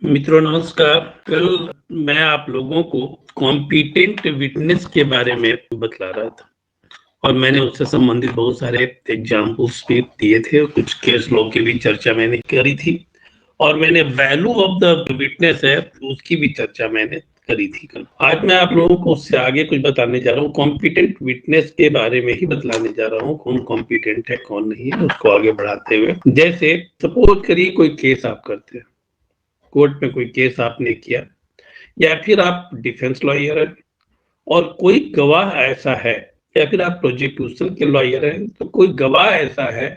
मित्रों नमस्कार। कल मैं आप लोगों को कॉम्पिटेंट विटनेस के बारे में बतला रहा था और मैंने उससे संबंधित बहुत सारे एग्जाम्पल्स भी दिए थे, कुछ केस लॉ की भी चर्चा मैंने करी थी और मैंने वैल्यू ऑफ द विटनेस है उसकी भी चर्चा मैंने करी थी कल। आज मैं आप लोगों को उससे आगे कुछ बताने जा रहा हूँ, कॉम्पिटेंट विटनेस के बारे में ही बतलाने जा रहा हूँ, कौन कॉम्पिटेंट है कौन नहीं है, उसको आगे बढ़ाते हुए। जैसे सपोज करिए कोई केस आप करते हैं, कोर्ट में कोई केस आपने किया या फिर आप डिफेंस लॉयर हैं और कोई गवाह ऐसा है, या फिर आप प्रोसिक्यूशन के लॉयर हैं तो कोई गवाह ऐसा है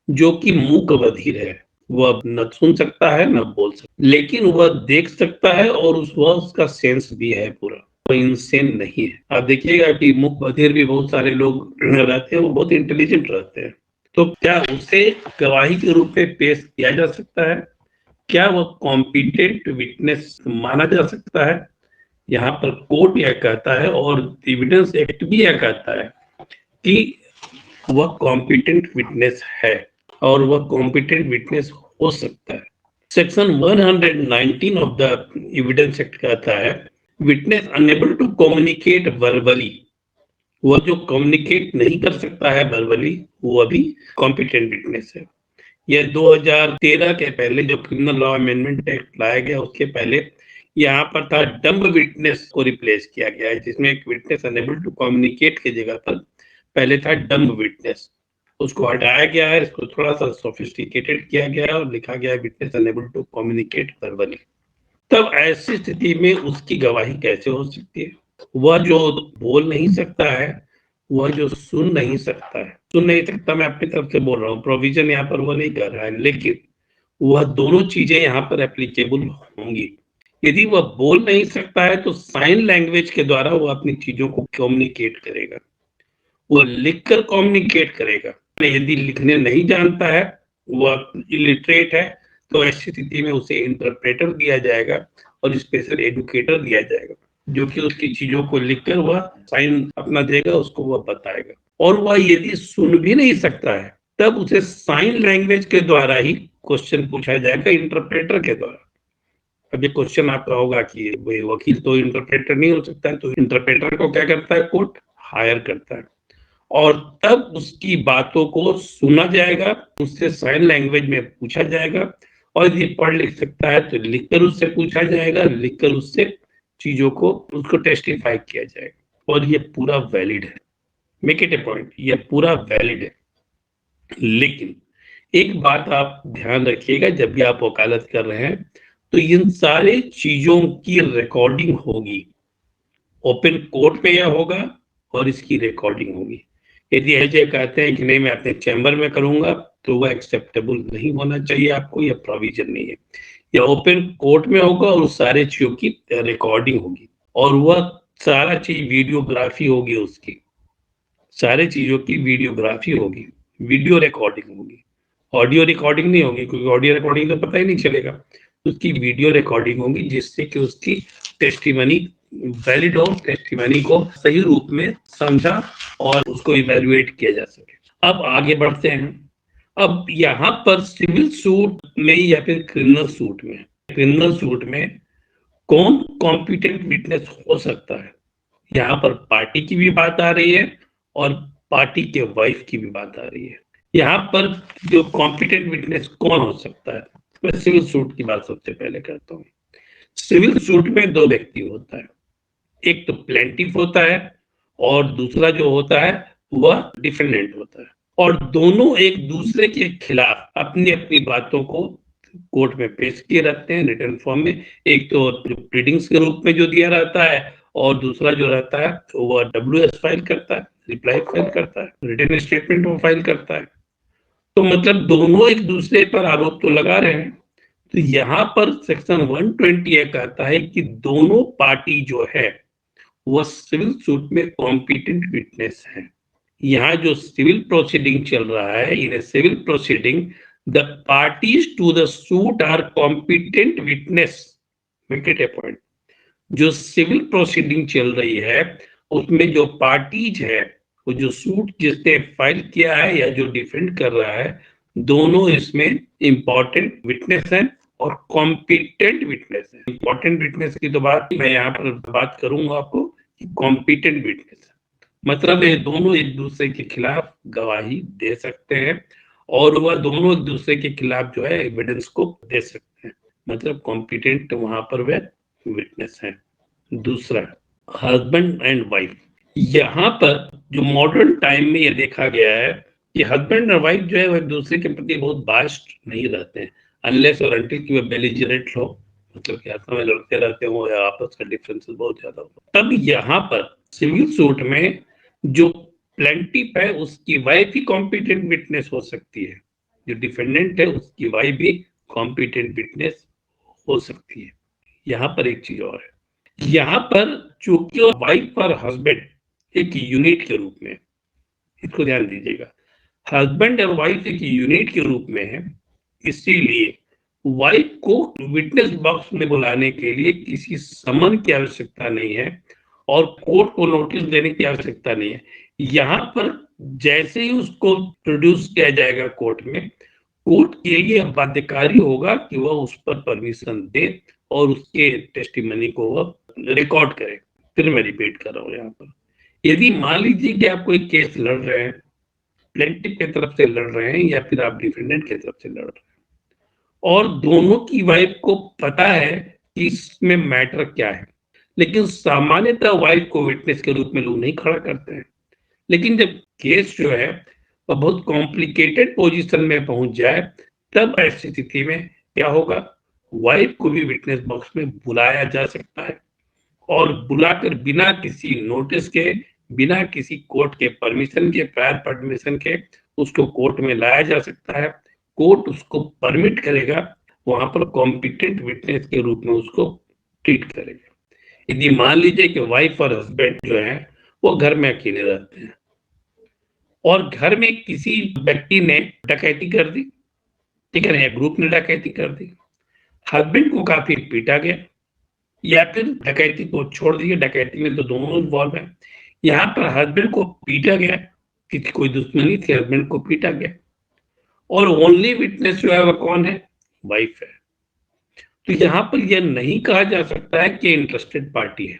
जो कि मूक बधिर है, वह न सुन सकता है न बोल सकता, लेकिन वह देख सकता है और उसका सेंस भी है पूरा, वो इंसेन नहीं है। आप देखिएगा कि मूक बधिर भी बहुत सारे लोग रहते हैं, वो बहुत इंटेलिजेंट रहते हैं, तो क्या उसे गवाही के रूप में पेश किया जा सकता है? क्या वह कॉम्पिटेंट विटनेस माना जा सकता है? यहाँ पर कोर्ट यह कहता है और एविडेंस एक्ट भी यह कहता है कि वह कॉम्पिटेंट विटनेस है और वह कॉम्पिटेंट विटनेस हो सकता है। Section 119 of the evidence act कहता है witness unable to communicate verbally, वह जो कम्युनिकेट नहीं कर सकता है वर्बली, वह भी कॉम्पिटेंट विटनेस है। यह 2013 के पहले जो क्रिमिनल लॉ अमेंडमेंट एक्ट लाया गया उसके पहले यहाँ पर था डम्ब विटनेस को रिप्लेस किया गया है, जिसमें एक विटनेस अनेबल टू कम्युनिकेट की जगह पर पहले था डम्ब विटनेस, उसको हटाया गया है, इसको थोड़ा सा सोफिस्टिकेटेड किया गया है और लिखा गया है witness unable to communicate verbally. तब ऐसी स्थिति में उसकी गवाही कैसे हो सकती है? वह जो बोल नहीं सकता है, वह जो सुन नहीं सकता है, सुन नहीं सकता मैं अपनी तरफ से बोल रहा हूँ, प्रोविजन यहाँ पर वो नहीं कर रहा है, लेकिन वह दोनों चीजें यहाँ पर एप्लीकेबल होंगी। यदि वह बोल नहीं सकता है तो साइन लैंग्वेज के द्वारा वो अपनी चीजों को कम्युनिकेट करेगा, वो लिखकर कम्युनिकेट करेगा। यदि लिखने नहीं जानता है, वह इलिटरेट है, तो ऐसी स्थिति में उसे इंटरप्रेटर दिया जाएगा और स्पेशल एजुकेटर दिया जाएगा, जो कि उसकी चीजों को लिखकर वह साइन अपना देगा, उसको वह बताएगा। और वह यदि सुन भी नहीं सकता है तब उसे साइन लैंग्वेज के द्वारा ही क्वेश्चन पूछा जाएगा, इंटरप्रेटर के द्वारा। अब ये क्वेश्चन आपका होगा कि वकील तो इंटरप्रेटर नहीं हो सकता है, तो इंटरप्रेटर को क्या करता है? कोर्ट हायर करता है और तब उसकी बातों को सुना जाएगा, उससे साइन लैंग्वेज में पूछा जाएगा और यदि पढ़ लिख सकता है तो लिखकर उससे पूछा जाएगा, लिखकर उससे चीजों को उसको टेस्टिफाई किया जाएगा और ये पूरा वैलिड है। मेक इट ए पॉइंट, ये पूरा वैलिड है। लेकिन एक बात आप ध्यान रखिएगा, जब भी आप वकालत कर रहे हैं तो इन सारे चीजों की रिकॉर्डिंग होगी, ओपन कोर्ट में यह होगा और इसकी रिकॉर्डिंग होगी। यदि ऐसे कहते हैं कि नहीं मैं अपने चैम्बर में करूंगा तो वह एक्सेप्टेबल नहीं होना चाहिए, आपको यह प्रोविजन नहीं है। यह ओपन कोर्ट में होगा और उस सारे चीजों की रिकॉर्डिंग होगी और वह सारा चीज वीडियोग्राफी होगी, उसकी सारे चीजों की वीडियोग्राफी होगी, वीडियो रिकॉर्डिंग होगी, ऑडियो रिकॉर्डिंग नहीं होगी, क्योंकि ऑडियो रिकॉर्डिंग तो पता ही नहीं चलेगा। उसकी वीडियो रिकॉर्डिंग होगी जिससे कि उसकी टेस्टिमनी वैलिड हो, टेस्टिमनी को सही रूप में समझा और उसको इवेल्युएट किया जा सके। अब आगे बढ़ते हैं। अब यहाँ पर सिविल सूट में या फिर क्रिमिनल सूट में, क्रिमिनल सूट में कौन कॉम्पिटेंट विटनेस हो सकता है? यहाँ पर पार्टी की भी बात आ रही है और पार्टी के वाइफ की भी बात आ रही है। यहाँ पर जो कॉम्पिटेंट विटनेस कौन हो सकता है? मैं सिविल सूट की बात सबसे पहले करता हूँ। सिविल सूट में दो व्यक्ति होता है, एक तो प्लेंटिफ होता है और दूसरा जो होता है वह डिफेंडेंट होता है, और दोनों एक दूसरे के खिलाफ अपनी अपनी बातों को कोर्ट में पेश किए रहते हैं रिटर्न फॉर्म में। एक तो प्लीडिंग्स के रूप में जो दिया रहता है और दूसरा जो रहता है तो वह WS फाइल करता है, रिप्लाई फाइल करता है, रिटर्न स्टेटमेंट वो फाइल करता है। तो मतलब दोनों एक दूसरे पर आरोप तो लगा रहे हैं। तो यहाँ पर सेक्शन 120 ये कहता है कि दोनों पार्टी जो है वह सिविल सूट में कॉम्पिटेंट विटनेस है। यहाँ जो सिविल प्रोसीडिंग चल रहा है, in civil proceeding the parties to the suit are competent witness. Make it a point, जो सिविल प्रोसीडिंग चल रही है उसमें जो पार्टीज है, वो जो सूट जिसने फाइल किया है या जो डिफेंड कर रहा है, दोनों इसमें इंपॉर्टेंट विटनेस हैं और कॉम्पिटेंट विटनेस है। इंपॉर्टेंट विटनेस की तो बात मैं यहाँ पर बात करूंगा आपको कि कॉम्पिटेंट विटनेस मतलब ये दोनों एक दूसरे के खिलाफ गवाही दे सकते हैं और वह दोनों एक दूसरे के खिलाफ जो है एविडेंस को दे सकते हैं, मतलब कॉम्पिटेंट वहां पर वह विटनेस है। दूसरा, हस्बैंड एंड वाइफ। यहाँ पर जो मॉडर्न टाइम में ये देखा गया है कि हस्बैंड और वाइफ जो है वो एक दूसरे के प्रति बहुत बाइस्ड नहीं रहते हैं, अनलेस और अनटिल कि वे बेलिजरेंट हो, मतलब कि आपस में लड़ते रहते हो या आपस का डिफरेंसेस बहुत ज्यादा हो। तब यहाँ पर सिविल सूट में जो प्लेंटिफ है उसकी वाइफ ही कॉम्पिटेंट विटनेस हो सकती है, जो डिफेंडेंट है उसकी वाइफ भी कॉम्पिटेंट विटनेस हो सकती है। यहाँ पर एक चीज और है, यहाँ पर चूंकि वाइफ और हस्बैंड एक यूनिट के रूप में, इसको ध्यान दीजिएगा, हस्बैंड और वाइफ एक यूनिट के रूप में है, इसीलिए वाइफ को विटनेस बॉक्स में बुलाने के लिए किसी समन की आवश्यकता नहीं है और कोर्ट को नोटिस देने की आवश्यकता नहीं है। यहाँ पर जैसे ही उसको प्रोड्यूस किया जाएगा कोर्ट में, कोर्ट के लिए बाध्यकारी होगा कि वह उस पर परमिशन दे और उसके टेस्टिमनी को वह रिकॉर्ड करे। फिर मैं रिपीट कर रहा हूँ यहाँ पर, यदि मान लीजिए कि आप कोई केस लड़ रहे हैं, प्लेंटिफ की तरफ से लड़ रहे हैं या फिर आप डिफेंडेंट की तरफ से लड़ रहे हैं और दोनों की वाइफ को पता है कि इसमें मैटर क्या है, लेकिन सामान्यतः वाइफ को विटनेस के रूप में लोग नहीं खड़ा करते हैं। लेकिन जब केस जो है वह बहुत कॉम्प्लिकेटेड पोजीशन में पहुंच जाए, तब ऐसी स्थिति में क्या होगा, वाइफ को भी विटनेस बॉक्स में बुलाया जा सकता है और बुलाकर बिना किसी नोटिस के, बिना किसी कोर्ट के परमिशन के, प्रायर परमिशन के उसको कोर्ट में लाया जा सकता है। कोर्ट उसको परमिट करेगा, वहां पर कॉम्पिटेंट विटनेस के रूप में उसको ट्रीट करेगा। यदि मान लीजिए कि वाइफ और हस्बैंड जो है वो घर में अकेले रहते हैं और घर में किसी व्यक्ति ने डकैती कर दी, ठीक है ना, या ग्रुप ने डकैती कर दी, हस्बैंड को काफी पीटा गया या फिर डकैती को छोड़ दिया, डकैती में तो दोनों इन्वॉल्व है। यहाँ पर हस्बैंड को पीटा गया, किसी कोई दुश्मनी थी, हस्बैंड को पीटा गया और ओनली विटनेस जो है वह कौन है, वाइफ है। तो यहाँ पर यह नहीं कहा जा सकता है कि इंटरेस्टेड पार्टी है,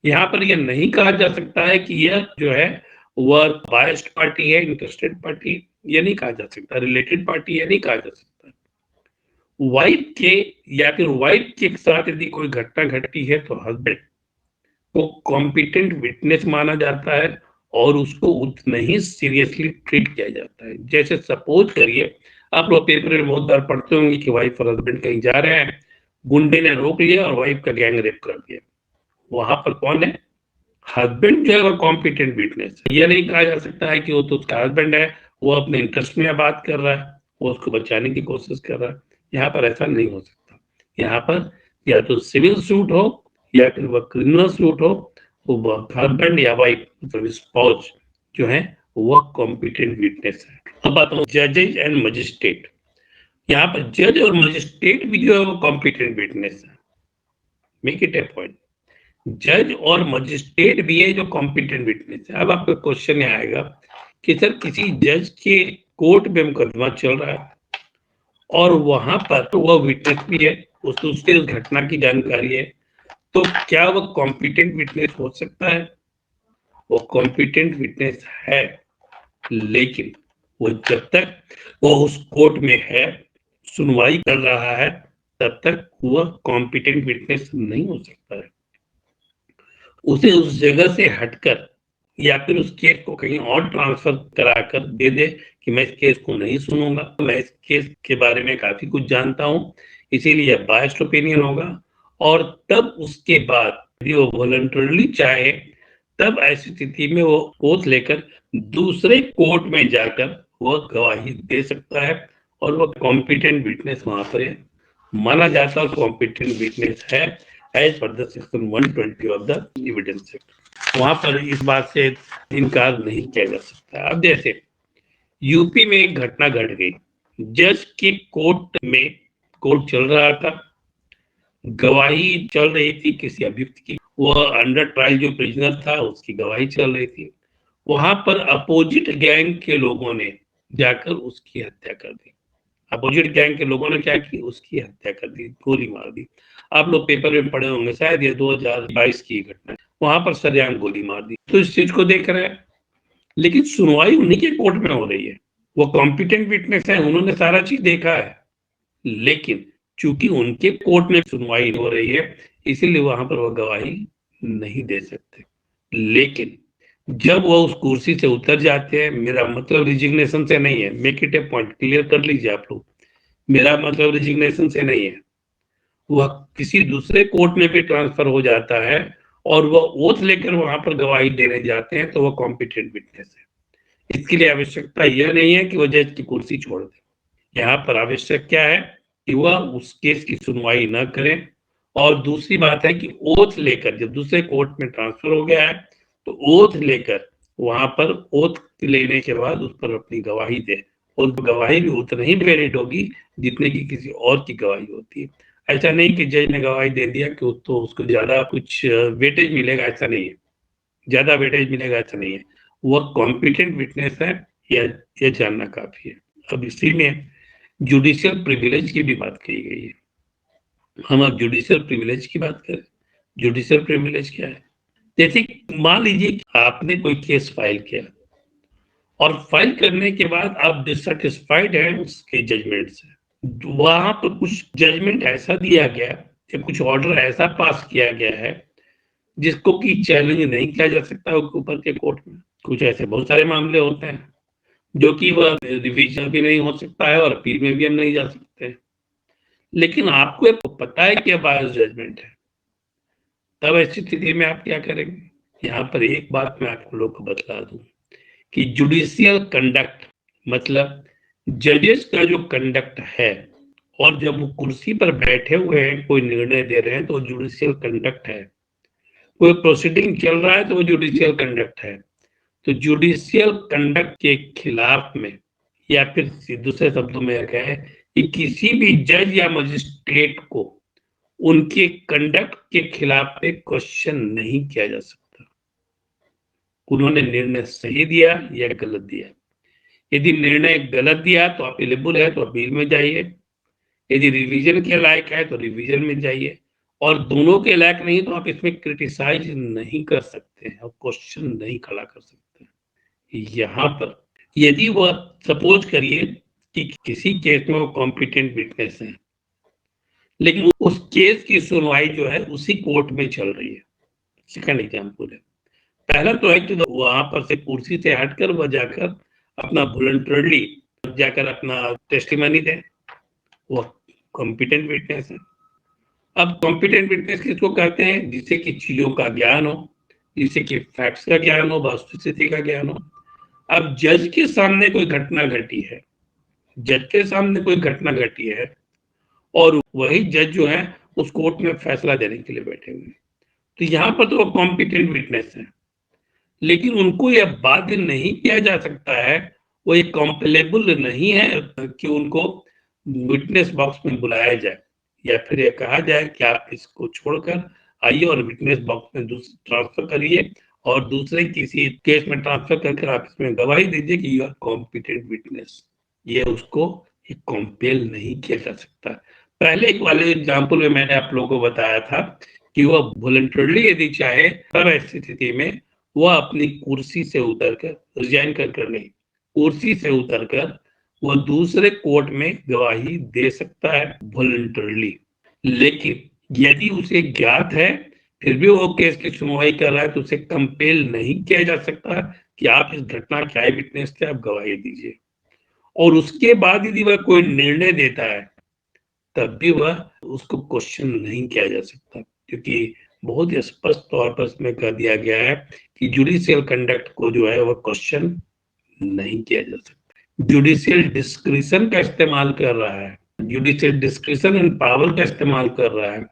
यहाँ पर यह नहीं कहा जा सकता है कि यह जो है वह बायस्ड पार्टी है, इंटरेस्टेड पार्टी, यह नहीं कहा जा सकता, रिलेटेड पार्टी यह नहीं कहा जा सकता। वाइफ के या फिर वाइफ के साथ यदि कोई घटना घटती है तो हस्बैंड को कॉम्पिटेंट विटनेस माना जाता है और उसको उतना ही सीरियसली ट्रीट किया जाता है। जैसे सपोज करिए, आप लोग पेपर में बहुत बार पढ़ते होंगे कि वाइफ और हस्बैंड कहीं जा रहे हैं, गुंडे ने रोक लिया और वाइफ का गैंग रेप कर दिया, वहां पर कौन है, हस्बैंड जो है वो कॉम्पिटेंट विटनेस। यह नहीं कहा जा सकता है कि वो तो उसका हस्बैंड है, वो अपने इंटरेस्ट में बात कर रहा है, वो उसको बचाने की कोशिश कर रहा है। यहाँ पर ऐसा नहीं हो सकता। यहाँ पर या तो सिविल सूट हो या फिर वह क्रिमिनल सूट हो, वह हस्बैंड या वाइफ मतलब स्पाउस जो है वह कॉम्पिटेंट विटनेस है। अब बात हो जजेज एंड मजिस्ट्रेट। यहाँ पर जज और मजिस्ट्रेट भी जो है वो कॉम्पिटेंट विटनेस है। मेक इट ए पॉइंट, जज और मजिस्ट्रेट भी है जो कॉम्पिटेंट विटनेस है। अब आपका क्वेश्चन आएगा कि सर किसी जज के कोर्ट में मुकदमा चल रहा है और वहां पर तो वह विटनेस भी है, उससे उस घटना की जानकारी है, तो क्या वह कॉम्पिटेंट विटनेस हो सकता है? वो कॉम्पिटेंट विटनेस है, लेकिन वो जब तक वो उस कोर्ट में है, सुनवाई कर रहा है, तब तक वह कॉम्पिटेंट विटनेस नहीं हो सकता है। उसे उस जगह से हटकर या फिर उस केस को कहीं और ट्रांसफर कराकर दे दे कि मैं इस केस को नहीं सुनूंगा, मैं इस केस के बारे में काफी कुछ जानता हूं, इसीलिए बायस्ड ओपिनियन होगा, और तब उसके बाद यदि वो वॉलंटरली चाहे तब ऐसी स्थिति में वो ओथ लेकर दूसरे कोर्ट में जाकर वह गवाही दे सकता है और वह कॉम्पिटेंट विटनेस वहां पर माना जाता है, कॉम्पिटेंट विटनेस है as per the section 120 of the evidence act. वहां पर इस बात से इनकार नहीं किया जा सकता। अब जैसे यूपी में एक घटना घट गई, जज की कोर्ट में कोर्ट चल रहा था, गवाही चल रही थी किसी अभियुक्त की, वह अंडर ट्रायल जो प्रिजनर था उसकी गवाही चल रही थी, वहां पर अपोजिट गैंग के लोगों ने जाकर उसकी हत्या कर दी। अपोजिट गैंग के लोगों ने क्या की, उसकी हत्या कर दी, गोली मार दी। आप लोग पेपर में पढ़े होंगे, शायद ये 2022 की घटना है, वहां पर सरेआम गोली मार दी। तो इस चीज को देख रहे हैं, लेकिन सुनवाई उन्हीं के कोर्ट में हो रही है, वो कॉम्पिटेंट विटनेस है, उन्होंने सारा चीज देखा है, लेकिन चूंकि उनके कोर्ट में सुनवाई हो रही है, इसीलिए वहां पर वो गवाही नहीं दे सकते। लेकिन जब वो उस कुर्सी से उतर जाते हैं, मेरा मतलब रिजिग्नेशन से नहीं है, make it a point, clear कर लीजिए आप लोग, मेरा मतलब रिजिग्नेशन से नहीं है, वह किसी दूसरे कोर्ट में भी ट्रांसफर हो जाता है और वह ओथ लेकर वहां पर गवाही देने जाते हैं, तो वह कॉम्पिटेंट विटनेस है। इसके लिए आवश्यकता यह नहीं है कि वह जज की कुर्सी छोड़ दे, यहाँ पर आवश्यक क्या है कि वह उस केस की सुनवाई न करें। और दूसरी बात है कि ओथ लेकर, जब दूसरे कोर्ट में ट्रांसफर हो गया है, तो ओथ लेकर वहां पर ओथ लेने के बाद उस पर अपनी गवाही दे, और गवाही भी उतना ही वैलिड होगी जितने की किसी और की गवाही होती है। ऐसा नहीं कि जज ने गवाही दे दिया कि तो उसको ज्यादा कुछ वेटेज मिलेगा, ऐसा नहीं है, ज्यादा वेटेज मिलेगा ऐसा नहीं है, वह कॉम्पिटेंट विटनेस है, यह जानना काफी है। अब इसी में जुडिशियल प्रिविलेज की भी बात कही गई है। हम अब जुडिशियल प्रिविलेज की बात करें। जुडिशियल प्रिविलेज क्या है? जैसे मान लीजिए कि आपने कोई केस फाइल किया और फाइल करने के बाद आप डिससेटिस्फाइड हैं उसके जजमेंट से, वहां पर कुछ जजमेंट ऐसा दिया गया या कुछ ऑर्डर ऐसा पास किया गया है जिसको कि चैलेंज नहीं किया जा सकता ऊपर के कोर्ट में। कुछ ऐसे बहुत सारे मामले होते हैं जो कि वह रिवीजन भी नहीं हो सकता है और अपील में भी हम नहीं जा सकते, लेकिन आपको पता है कि बायस जजमेंट है, तब ऐसी स्थिति में आप क्या करेंगे? यहाँ पर एक बात मैं आप लोग को बतला दूं कि जुडिशियल कंडक्ट मतलब जजेस का जो कंडक्ट है, और जब वो कुर्सी पर बैठे हुए हैं कोई निर्णय दे रहे हैं तो जुडिशियल कंडक्ट है, कोई प्रोसीडिंग चल रहा है तो वो जुडिशियल कंडक्ट है। तो जुडिशियल कंडक्ट के खिलाफ में, या फिर दूसरे शब्दों में कहें कि किसी भी जज या मजिस्ट्रेट को उनके कंडक्ट के खिलाफ में क्वेश्चन नहीं किया जा सकता, उन्होंने निर्णय सही दिया या गलत दिया। यदि निर्णय गलत दिया तो अपीलेबल है तो अपील में जाइए, यदि रिवीजन के लायक है तो रिवीजन में जाइए, और दोनों के लायक नहीं तो आप इसमें क्रिटिसाइज नहीं कर सकते हैं और क्वेश्चन नहीं खड़ा कर सकते। यहाँ पर यदि वह सपोज करिए कि किसी केस में वो कॉम्पिटेंट विटनेस है, लेकिन उस केस की सुनवाई जो है उसी कोर्ट में चल रही है। सेकंड एग्जाम्पल है, पहला तो है कि वहां पर से कुर्सी से हटकर वह जाकर अपना वॉलंटरली जाकर अपना टेस्टिमनी दे, वो कॉम्पिटेंट विटनेस है। अब कॉम्पिटेंट विटनेस किसको कहते हैं? जिसे कि चीजों का ज्ञान हो, जिसे कि फैक्ट्स का ज्ञान हो, वस्तुस्थिति का ज्ञान हो। अब जज के सामने कोई घटना घटी है, जज के सामने कोई घटना घटी है और वही जज जो है उस कोर्ट में फैसला देने के लिए बैठे हुए हैं, तो यहाँ पर तो वो कॉम्पिटेंट विटनेस है, लेकिन उनको यह बाध्य नहीं किया जा सकता है, वो ये कॉम्पेलेबल नहीं है कि उनको विटनेस बॉक्स में बुलाया जाए, या फिर ये कहा जाए कि आप इसको छोड़कर आइए और विटनेस बॉक्स में ट्रांसफर करिए और दूसरे किसी केस में ट्रांसफर करके आप इसमें गवाही दीजिए कि यू आर कॉम्पिटेंट विटनेस। ये उसको कॉम्पेल नहीं किया जा सकता। पहले एक वाले एग्जाम्पल में मैंने आप लोगों को बताया था कि वह वॉलंटरली यदि चाहे तब ऐसी स्थिति में वह अपनी कुर्सी से उतरकर, रिजाइन कर नहीं, कुर्सी से उतरकर वह दूसरे कोर्ट में गवाही दे सकता है वॉलंटरली। लेकिन यदि उसे ज्ञात है फिर भी वो केस की सुनवाई कर रहा है तो उसे कंपेल नहीं किया जा सकता कि आप इस घटना के आई विटनेस थे, आप गवाही दीजिए। और उसके बाद यदि वह कोई निर्णय देता है तब भी वह उसको क्वेश्चन नहीं किया जा सकता, क्योंकि बहुत ही स्पष्ट तौर पर इसमें कह दिया गया है कि जुडिशियल कंडक्ट को जो है वह क्वेश्चन नहीं किया जा सकता। जुडिशियल डिस्क्रिशन का इस्तेमाल कर रहा है, जुडिशियल डिस्क्रिशन एंड पावर का इस्तेमाल कर रहा है,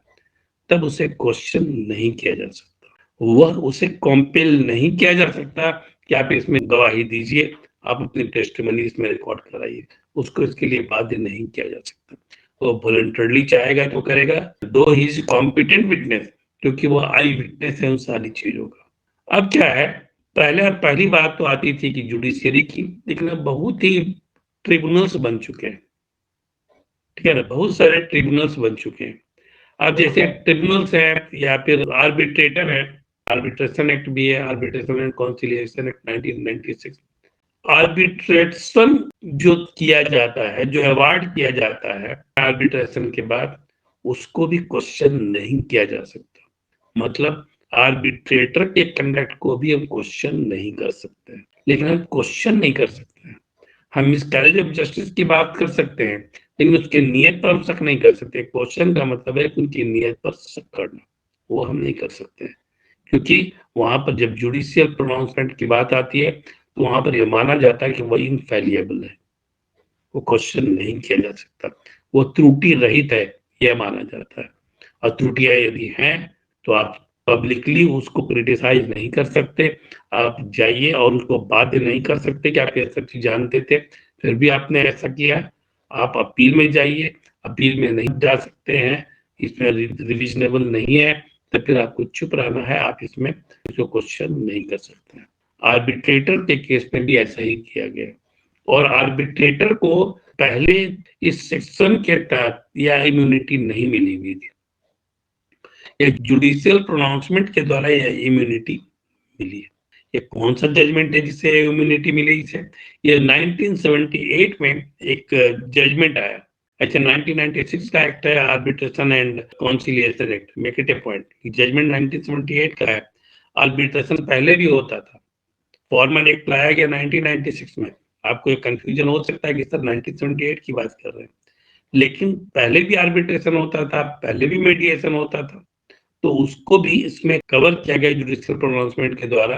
तब उसे क्वेश्चन नहीं किया जा सकता, वह उसे कॉम्पेल नहीं किया जा सकता कि आप इसमें गवाही दीजिए, आप अपनी टेस्टिमनी इसमें रिकॉर्ड कराइए, उसको इसके लिए बाध्य नहीं किया जा सकता। वो वॉलंटरली चाहेगा तो करेगा, दो ही इज कॉम्पिटेंट विटनेस, क्योंकि वो आई विटनेस है उन सारी चीजों का। अब क्या है, पहली बात तो आती थी कि जुडिशियरी की, लेकिन अब बहुत ही ट्रिब्यूनल्स बन चुके हैं, ठीक है ना, बहुत सारे ट्रिब्यूनल्स बन चुके हैं। अब जैसे ट्रिब्यूनल्स है या फिर आर्बिट्रेटर है, आर्बिट्रेशन एक्ट भी है, arbitration and conciliation act 1996। Arbitration जो किया जाता है, जो अवार्ड किया जाता है आर्बिट्रेशन के बाद, उसको भी क्वेश्चन नहीं किया जा सकता। मतलब आर्बिट्रेटर के कंडक्ट को भी हम क्वेश्चन नहीं कर सकते, लेकिन हम क्वेश्चन नहीं कर सकते। हम मिसकैरेज ऑफ जस्टिस की बात कर सकते हैं, लेकिन उसके नियत पर हम शक नहीं कर सकते। क्वेश्चन का मतलब है कि उनकी नियत पर शक करना, वो हम नहीं कर सकते, क्योंकि वहां पर जब जुडिशियल प्रोनाउंसमेंट की बात आती है तो वहां पर यह माना जाता है कि वही इनफैलिएबल है, वो क्वेश्चन नहीं किया जा सकता, वो त्रुटि रहित है, यह माना जाता है। और त्रुटियां यदि हैं तो आप पब्लिकली उसको क्रिटिसाइज नहीं कर सकते, आप जाइए और उसको बाध्य नहीं कर सकते कि आप ये सब चीज जानते थे फिर भी आपने ऐसा किया। आप अपील में जाइए, अपील में नहीं जा सकते हैं, इसमें रिविजनेबल नहीं है, तो फिर आपको चुप रहना है, आप इसमें इसको क्वेश्चन नहीं कर सकते। आर्बिट्रेटर के केस में भी ऐसा ही किया गया, और आर्बिट्रेटर को पहले इस सेक्शन के तहत यह इम्यूनिटी नहीं मिली हुई थी, एक जुडिशियल प्रोनाउंसमेंट के द्वारा यह इम्यूनिटी मिली है। ये कौन सा जजमेंट है जिससे इम्यूनिटी मिली इसे? ये 1978 में एक जजमेंट आया। अच्छा, 1996 का एक्ट है arbitration and conciliation act, make it a point, judgment 1978 का है। आर्बिट्रेशन पहले भी होता था, फॉर्मल एक्ट लाया गया 1996 में। आपको एक कंफ्यूजन हो सकता है कि सर 1978 की बात कर रहे हैं, लेकिन पहले भी आर्बिट्रेशन होता था, पहले भी मेडिएशन होता था, तो उसको भी इसमें कवर किया गया जुडिशियल प्रोनाउंसमेंट के द्वारा।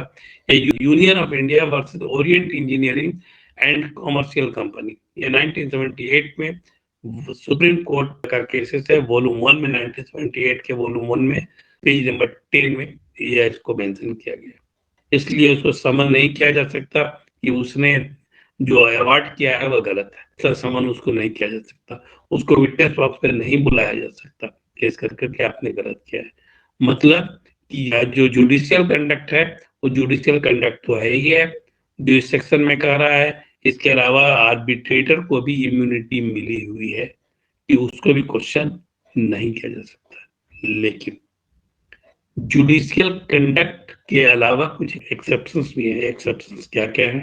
Union of India versus Orient engineering and commercial company, ये 1978 में सुप्रीम कोर्ट का केसेस है, वॉल्यूम 1 में, 1978 के वॉल्यूम 1 में पेज नंबर 10 में ये इसको मेंशन किया गया। इसलिए उसको समन नहीं किया जा सकता कि उसने जो अवार्ड किया है वह गलत है, ऐसा समन उसको नहीं किया जा सकता। उसको विटनेस बॉक्स पे नहीं बुलाया जा सकता केस करके आपने गलत किया है। मतलब कि जो जुडिशियल कंडक्ट है वो जुडिशियल कंडक्ट तो है ही है जो इस सेक्शन में कह रहा है। इसके अलावा आर्बिट्रेटर को भी इम्यूनिटी मिली हुई है कि उसको भी क्वेश्चन नहीं किया जा सकता। लेकिन जुडिशियल कंडक्ट के अलावा कुछ एक्सेप्शंस भी है। एक्सेप्शंस क्या क्या है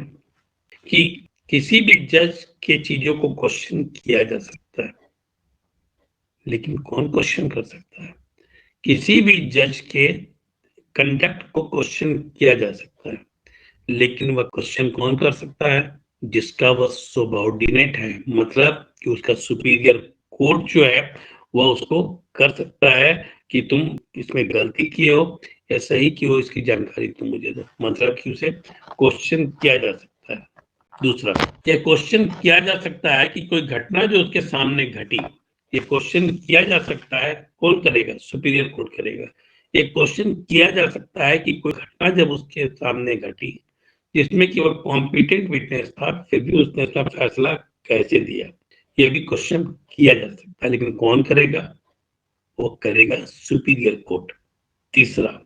कि किसी भी जज के चीजों को क्वेश्चन किया जा सकता है, लेकिन कौन क्वेश्चन कर सकता है? किसी भी जज के कंडक्ट को क्वेश्चन किया जा सकता है, लेकिन वह क्वेश्चन कौन कर सकता है? जिसका वह सबऑर्डिनेट है, मतलब कि उसका सुपीरियर कोर्ट जो है वह उसको कर सकता है कि तुम इसमें गलती किए हो या सही किए हो, इसकी जानकारी तुम मुझे दो। मतलब कि उसे क्वेश्चन किया जा सकता है। दूसरा, ये क्वेश्चन किया जा सकता है कि कोई घटना जो उसके सामने घटी, ये क्वेश्चन किया जा सकता है। कौन करेगा? सुपीरियर कोर्ट करेगा। ये क्वेश्चन किया जा सकता है कि कोई घटना जब उसके सामने घटी जिसमें कि वह कॉम्पिटेंट विटनेस था, फिर भी उसने अपना फैसला कैसे दिया, ये भी क्वेश्चन किया जा सकता है। लेकिन कौन करेगा? वो करेगा सुपीरियर कोर्ट। तीसरा,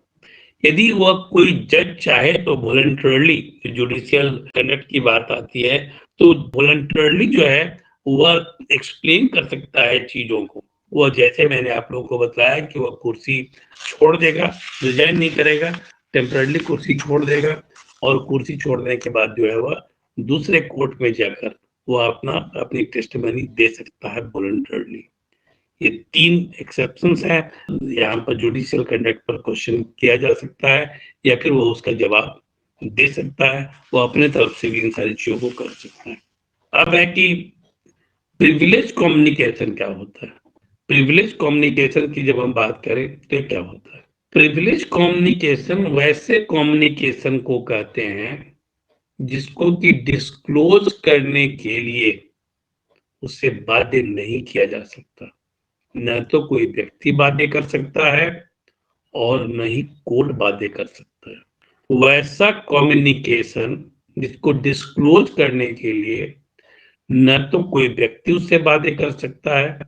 यदि वह कोई जज चाहे तो वॉलंटरली, जुडिशियल कंडक्ट की बात आती है तो वॉलंटरली जो है वह एक्सप्लेन कर सकता है चीजों को। वह जैसे मैंने आप लोगों को बताया कि वह कुर्सी छोड़ देगा, रिजाइन नहीं करेगा, टेम्पररी कुर्सी छोड़ देगा, और कुर्सी छोड़ने के बाद जो है वह दूसरे कोर्ट में जाकर वह अपनी टेस्टिमनी दे सकता है वॉलंटरली। ये 3 एक्सेप्शंस हैं। यहाँ पर जुडिशियल कंडक्ट पर क्वेश्चन किया जा सकता है या फिर वो उसका जवाब दे सकता है, वो अपने तरफ से भी इन सारी चीजों को कर सकता है। अब है कि प्रिविलेज कम्युनिकेशन क्या होता है? प्रिविलेज कम्युनिकेशन की जब हम बात करें तो क्या होता है? प्रिविलेज कम्युनिकेशन वैसे कम्युनिकेशन को कहते हैं जिसको कि डिस्क्लोज करने के लिए उसे बाध्य नहीं किया जा सकता। न तो कोई व्यक्ति बाध्य कर सकता है और न ही कोर्ट बाध्य कर सकता है। वैसा कम्युनिकेशन जिसको डिस्क्लोज करने के लिए न तो कोई व्यक्ति उससे बाध्य कर सकता है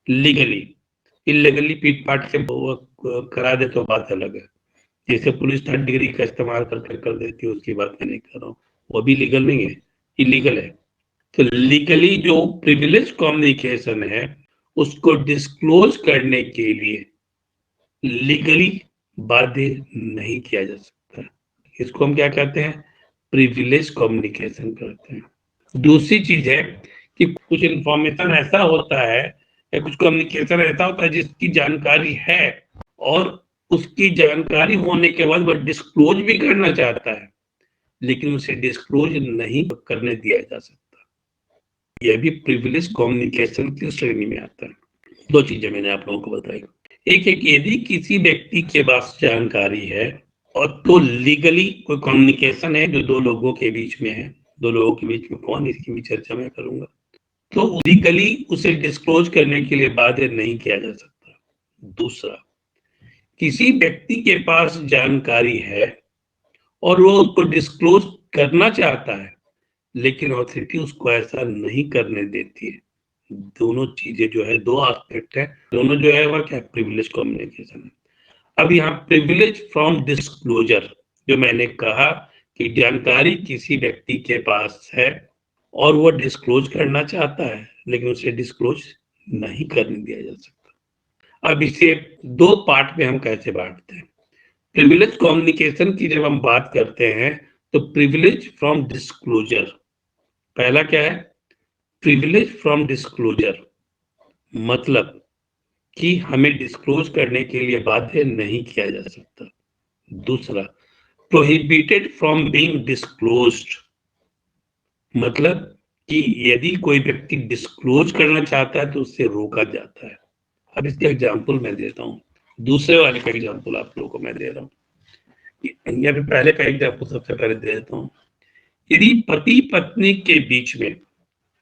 लीगली, इलीगली पीट पाट के करा दे तो बात अलग है। जैसे पुलिस 3rd डिग्री का इस्तेमाल करके कर देती है, उसकी बात मैं नहीं कर रहा हूँ, वो भी लीगल नहीं है, इलीगल है। तो लीगली जो प्रिविलेज कम्युनिकेशन है उसको डिस्क्लोज करने के लिए लीगली बाध्य नहीं किया जा सकता। इसको हम क्या कहते हैं? प्रिविलेज कम्युनिकेशन कहते हैं। दूसरी चीज है कि कुछ इंफॉर्मेशन ऐसा होता है या कुछ कम्युनिकेशन ऐसा होता है जिसकी जानकारी है और उसकी जानकारी होने के बाद वह डिस्क्लोज भी करना चाहता है, लेकिन उसे डिस्क्लोज नहीं करने दिया जा सकता। यह भी प्रिविलेज कम्युनिकेशन की श्रेणी में आता है। दो चीजें मैंने आप लोगों को बताई। एक है कि यदि किसी व्यक्ति के पास जानकारी है और तो लीगली कोई कम्युनिकेशन है जो दो लोगों के बीच में है, दो लोगों के बीच में कौन, इसकी भी चर्चा मैं करूंगा, तो लीगली उसे डिस्क्लोज करने के लिए बाध्य नहीं किया जा सकता। दूसरा, किसी व्यक्ति के पास जानकारी है और वो उसको डिस्क्लोज करना चाहता है, लेकिन अथॉरिटी उसको ऐसा नहीं करने देती है। दोनों चीजें जो है, दो एस्पेक्ट है, दोनों जो है वह क्या, प्रिविलेज कम्युनिकेशन है। अब यहाँ प्रिविलेज फ्रॉम डिस्क्लोजर, जो मैंने कहा कि जानकारी किसी व्यक्ति के पास है और वो डिस्क्लोज करना चाहता है, लेकिन उसे डिस्क्लोज नहीं करने दिया जा सकता। अब इसे दो पार्ट में हम कैसे बांटते हैं? प्रिविलेज कम्युनिकेशन की जब हम बात करते हैं तो प्रिविलेज फ्रॉम डिस्क्लोजर, पहला क्या है? प्रिविलेज फ्रॉम डिस्क्लोजर, मतलब कि हमें डिस्क्लोज करने के लिए बाध्य नहीं किया जा सकता। दूसरा, प्रोहिबिटेड फ्रॉम बीइंग डिस्क्लोज्ड, मतलब कि यदि कोई व्यक्ति डिस्क्लोज करना चाहता है तो उससे रोका जाता है। अब इसका एग्जांपल मैं देता हूँ, दूसरे वाले का एग्जांपल आप लोगों को मैं दे रहा हूँ, या फिर पहले का एग्जांपल सबसे पहले दे देता हूँ। यदि पति पत्नी के बीच में,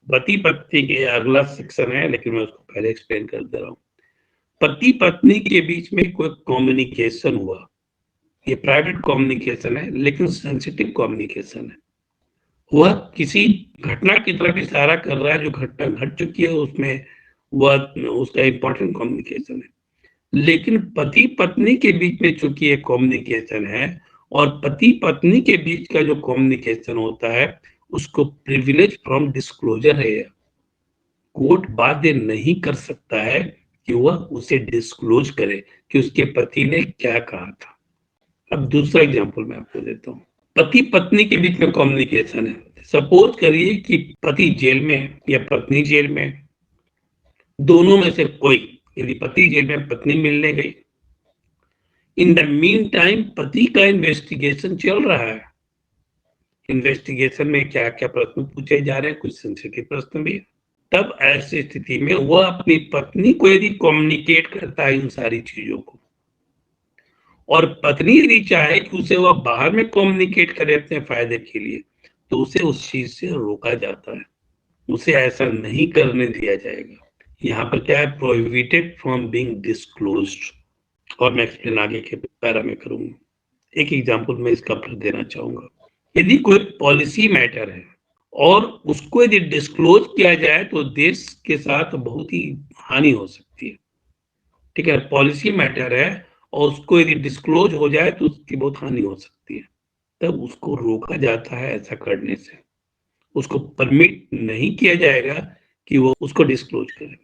पति पत्नी के अगला सेक्शन है लेकिन मैं उसको पहले एक्सप्लेन कर दे रहा हूँ। पति पत्नी के बीच में कोई कम्युनिकेशन हुआ, ये प्राइवेट कम्युनिकेशन है लेकिन सेंसिटिव कम्युनिकेशन है। वह किसी घटना की तरफ इशारा कर रहा है जो घटना घट चुकी है, उसमें वह उसका इंपॉर्टेंट कम्युनिकेशन है। लेकिन पति पत्नी के बीच में चूंकि एक कम्युनिकेशन है और पति पत्नी के बीच का जो कम्युनिकेशन होता है उसको प्रिविलेज फ्रॉम डिस्क्लोजर है। कोर्ट बाध्य नहीं कर सकता है कि वह उसे डिस्क्लोज करे कि उसके पति ने क्या कहा था। अब दूसरा एग्जांपल मैं आपको देता हूँ। पति पत्नी के बीच में कम्युनिकेशन है। सपोज करिए कि पति जेल में है या पत्नी जेल में है, दोनों में से कोई, यदि पति जेल में पत्नी मिलने गई, इन द मीन टाइम पति का इन्वेस्टिगेशन चल रहा है। इन्वेस्टिगेशन में क्या क्या प्रश्न पूछे जा रहे हैं, कुछ सेंसिटिव प्रश्न भी। तब ऐसी स्थिति में वह अपनी पत्नी को यदि कम्युनिकेट करता है इन सारी चीजों को, और पत्नी यदि चाहे कि उसे वह बाहर में कम्युनिकेट करे अपने फायदे के लिए, तो उसे उस चीज से रोका जाता है, उसे ऐसा नहीं करने दिया जाएगा। यहाँ पर क्या है? Prohibited from being disclosed. और मैं एक्सप्लेन आगे के पैरा में करूंगा। एक एग्जांपल मैं इसका फिर देना चाहूंगा। यदि कोई पॉलिसी मैटर है और उसको यदि डिस्क्लोज किया जाए तो देश के साथ बहुत ही हानि हो सकती है। ठीक है, पॉलिसी मैटर है और उसको यदि डिस्क्लोज हो जाए तो उसकी बहुत हानि हो सकती है, तब उसको रोका जाता है ऐसा करने से। उसको परमिट नहीं किया जाएगा कि वो उसको डिस्क्लोज करे।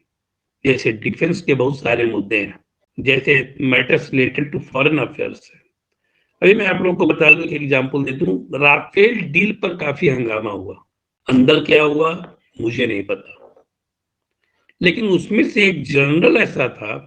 जैसे डिफेंस के बहुत सारे मुद्दे हैं, जैसे matters related to foreign affairs है। अभी मैं आप लोगों को बता दूं, एग्जांपल दे दूं, राफेल डील पर काफी हंगामा हुआ। अंदर क्या हुआ मुझे नहीं पता, लेकिन उसमें से एक जनरल ऐसा था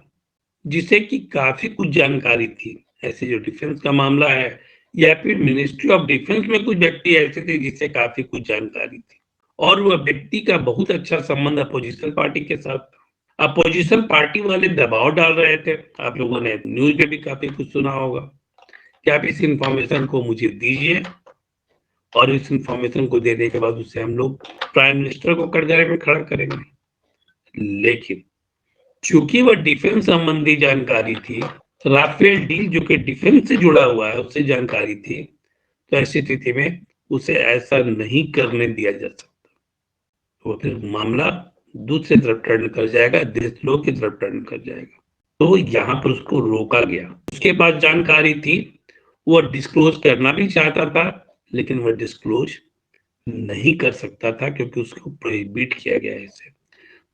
जिसे कि काफी कुछ जानकारी थी। ऐसे जो डिफेंस का मामला है या फिर मिनिस्ट्री ऑफ डिफेंस में कुछ व्यक्ति ऐसे थे जिसे काफी कुछ जानकारी थी, और वह व्यक्ति का बहुत अच्छा संबंध अपोजिशन पार्टी के साथ था। अपोजिशन पार्टी वाले दबाव डाल रहे थे, आप लोगों ने न्यूज में भी काफी कुछ सुना होगा कि आप इस इंफॉर्मेशन को मुझे दीजिए, और इस इंफॉर्मेशन को देने के बाद उससे हम लोग प्राइम मिनिस्टर को कटघरे में खड़ा करेंगे। लेकिन चूंकि वह डिफेंस संबंधी जानकारी थी, राफेल डील जो कि डिफेंस से जुड़ा हुआ है उससे जानकारी थी, तो ऐसी स्थिति में उसे ऐसा नहीं करने दिया जा सकता। तो फिर मामला दूसरी तरफ टर्न कर जाएगा, देशद्रोह की तरफ टर्न कर जाएगा। तो यहाँ पर उसको रोका गया। उसके पास जानकारी थी, वो डिस्क्लोज करना भी चाहता था, लेकिन वह डिस्क्लोज नहीं कर सकता था क्योंकि उसको प्रोहिबिट किया गया है इसे।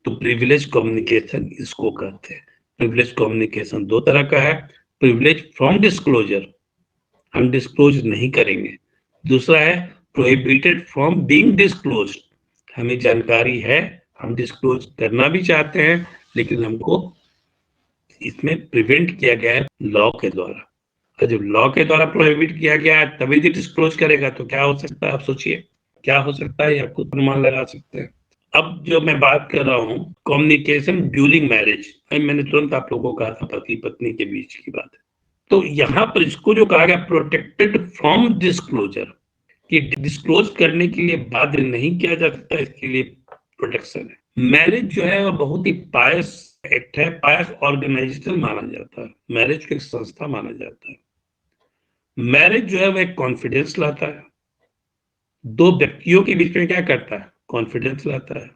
तो प्रिविलेज कम्युनिकेशन इसको कहते हैं। प्रिविलेज कम्युनिकेशन दो तरह का है, प्रिविलेज फ्रॉम डिस्क्लोजर, हम डिस्क्लोज नहीं करेंगे। दूसरा है प्रोहिबिटेड फ्रॉम बीइंग डिस्क्लोज, हमें जानकारी है, हम डिस्क्लोज करना भी चाहते हैं, लेकिन हमको इसमें प्रिवेंट किया गया है लॉ के द्वारा। और जब लॉ के द्वारा प्रोहिबिट किया गया है तभी तो डिस्क्लोज करेगा, तो क्या हो सकता है आप सोचिए, क्या हो सकता है, या खुद अनुमान लगा सकते हैं। अब जो मैं बात कर रहा हूँ कम्युनिकेशन ड्यूरिंग मैरिज, मैंने तुरंत आप लोगों को कहा था पति पत्नी के बीच की बात है। तो यहाँ पर इसको जो कहा गया प्रोटेक्टेड फ्रॉम डिस्क्लोजर, कि डिस्क्लोज करने के लिए बाध्य नहीं किया जा सकता, इसके लिए प्रोटेक्शन है। मैरिज जो है वो बहुत ही पायस एक्ट है, पायस ऑर्गेनाइजेशन माना जाता है, मैरिज को एक संस्था माना जाता है। मैरिज जो है वो एक कॉन्फिडेंस लाता है, दो व्यक्तियों के बीच में क्या करता है, कॉन्फिडेंस लाता है।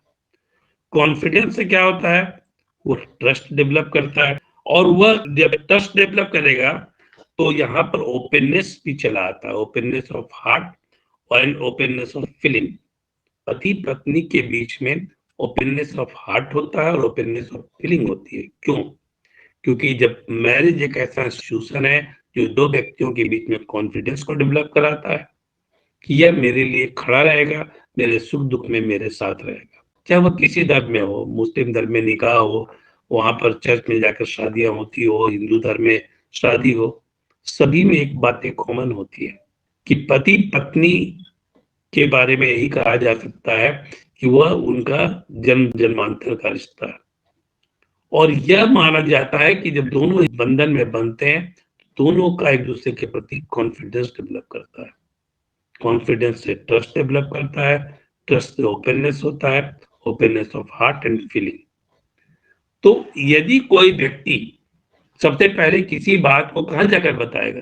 कॉन्फिडेंस से क्या होता है, वो ट्रस्ट डेवलप करता है, और वह जब ट्रस्ट डेवलप करेगा तो यहाँ पर ओपननेस भी चला आता है, ओपननेस ऑफ हार्ट और ओपननेस ऑफ फीलिंग। पति पत्नी के बीच में ओपननेस ऑफ हार्ट होता है और ओपननेस ऑफ फीलिंग होती है। क्यों? क्योंकि जब मैरिज एक ऐसा इंस्टीट्यूशन है जो दो व्यक्तियों के बीच में कॉन्फिडेंस को डेवलप कराता है कि यह मेरे लिए खड़ा रहेगा, मेरे सुख दुख में मेरे साथ रहेगा, चाहे वह किसी धर्म में हो, मुस्लिम धर्म में निकाह हो, वहां पर चर्च में जाकर शादियां होती हो, हिंदू धर्म में शादी हो, सभी में एक बात कॉमन होती है कि पति पत्नी के बारे में यही कहा जा सकता है कि वह उनका जन्म जन्मांतर का रिश्ता है। और यह माना जाता है कि जब दोनों इस बंधन में बनते हैं, दोनों का एक दूसरे के प्रति कॉन्फिडेंस डेवलप करता है, कॉन्फिडेंस से ट्रस्ट डेवलप करता है, ट्रस्ट से ओपननेस होता है, openness of heart and feeling. तो यदि कोई व्यक्ति सबसे पहले किसी बात को कहां जाकर बताएगा,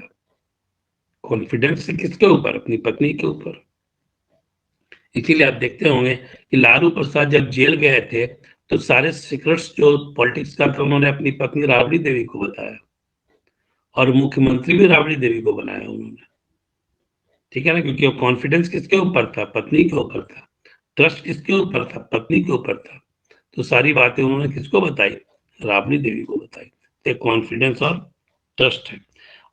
कॉन्फिडेंस से किसके ऊपर, अपनी पत्नी के ऊपर। इसीलिए आप देखते होंगे कि लालू प्रसाद जब जेल गए थे तो सारे सीक्रेट्स जो पॉलिटिक्स का था उन्होंने अपनी पत्नी राबड़ी देवी को बताया, और मुख्यमंत्री भी राबड़ी देवी को बनाया उन्होंने, ठीक है ना, क्योंकि वो कॉन्फिडेंस किसके ऊपर था, पत्नी के ऊपर था, ट्रस्ट किसके ऊपर था, पत्नी के ऊपर था। तो सारी बातें उन्होंने किसको बताई, राबड़ी देवी को बताई। तो कॉन्फिडेंस और ट्रस्ट है।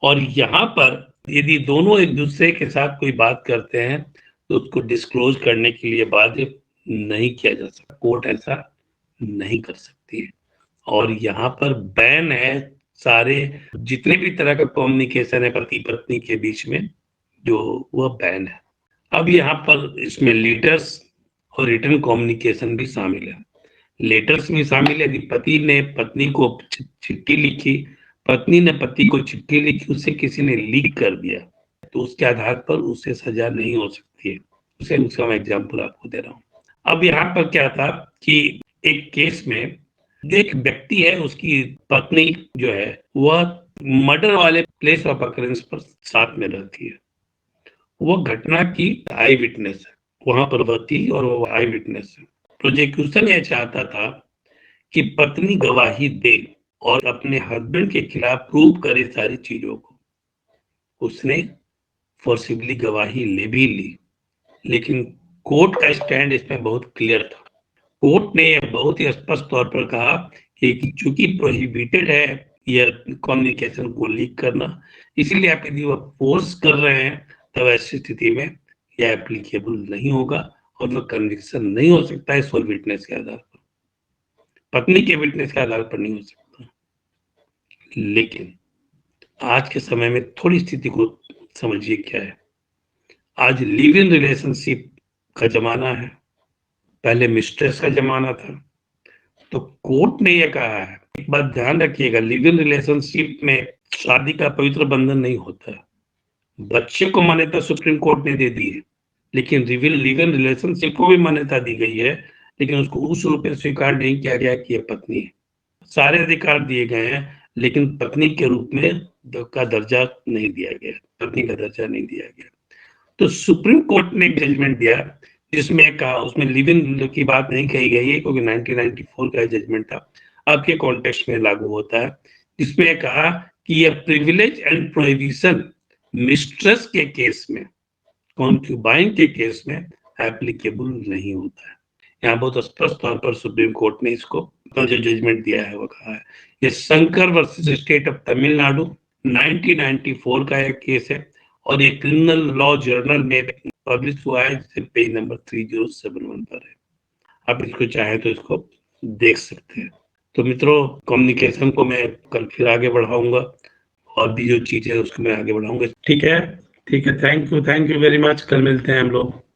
और यहाँ पर यदि दोनों एक दूसरे के साथ कोई बात करते हैं तो उसको डिस्क्लोज करने के लिए बाध्य नहीं किया जा सकता, कोर्ट ऐसा नहीं कर सकती है। और यहाँ पर बैन है सारे जितने भी तरह का कम्युनिकेशन है पति पत्नी के बीच में, जो वह बैन है। अब यहाँ पर इसमें लेटर्स और रिटर्न कम्युनिकेशन भी शामिल है। लेटर्स में शामिल है कि पति ने पत्नी को चिट्ठी लिखी, पत्नी ने पति को चिट्ठी लिखी, उसे किसी ने लीक कर दिया, तो उसके आधार पर उसे सजा नहीं हो सकती है। उसका मैं एग्जाम्पल आपको दे रहा हूँ। अब यहाँ पर क्या था कि एक केस में जो एक व्यक्ति है उसकी पत्नी जो है वह मर्डर वाले प्लेस ऑफ अकरेंस पर साथ में रहती है, वो घटना की आई विटनेस है, वहां पर वह थी और वो आई विटनेस है। प्रोसिक्यूशन यह चाहता था कि पत्नी गवाही दे और अपने हस्बैंड के खिलाफ प्रूव करे सारी चीजों को। उसने फोर्सिबली गवाही ले भी ली, लेकिन कोर्ट का स्टैंड इसमें बहुत क्लियर था। कोर्ट ने यह बहुत ही स्पष्ट तौर पर कहा कि चूंकि प्रोहिबिटेड है यह कम्युनिकेशन को लीक करना, इसीलिए आप यदि वह फोर्स कर रहे हैं तब ऐसी स्थिति में यह एप्लीकेबल नहीं होगा और वह कन्विक्शन नहीं हो सकता है सोल विटनेस के आधार पर, पत्नी के विटनेस के आधार पर नहीं हो सकता। लेकिन आज के समय में थोड़ी स्थिति को समझिए क्या है। आज लिव इन रिलेशनशिप का जमाना है, पहले मिस्ट्रेस का जमाना था। तो कोर्ट ने यह कहा है, एक बात ध्यान रखिएगा, लिव इन रिलेशनशिप में शादी का पवित्र बंधन नहीं होता है। बच्चे को मान्यता सुप्रीम कोर्ट ने दे दी है, लेकिन लिव इन रिलेशनशिप को भी मान्यता दी गई है, लेकिन उसको उस रूप में स्वीकार नहीं किया गया कि यह पत्नी है। सारे अधिकार दिए गए हैं लेकिन पत्नी के रूप में का दर्जा नहीं दिया गया, पत्नी का दर्जा नहीं दिया गया। तो सुप्रीम कोर्ट ने एक जजमेंट दिया जिसमें कहा, उसमें लिव इन की बात नहीं कही गई है क्योंकि 1994 का जजमेंट था, आपके कॉन्टेक्स्ट में लागू होता है, जिसमें कहा कि यह प्रिविलेज एंड प्रोहिबिशन मिस्ट्रेस के केस में, कॉन्क्यूबाइन के केस में एप्लीकेबल नहीं होता है। यहाँ बहुत स्पष्ट तौर पर सुप्रीम कोर्ट ने इसको जो जजमेंट दिया है वो कहा है। ये Shankar versus state of Tamil Nadu 1994 का एक केस है और ये क्रिमिनल लॉ जर्नल में पब्लिश हुआ है, जिससे पेज नंबर 3071 पर है। आप इसको चाहे तो इसको देख सकते हैं। तो मित्रों, कम्युनिकेशन को मैं कल फिर आगे बढ़ाऊंगा और भी जो चीजें उसको मैं आगे बढ़ाऊंगा। ठीक है, थैंक यू वेरी मच। कल मिलते हैं हम लोग।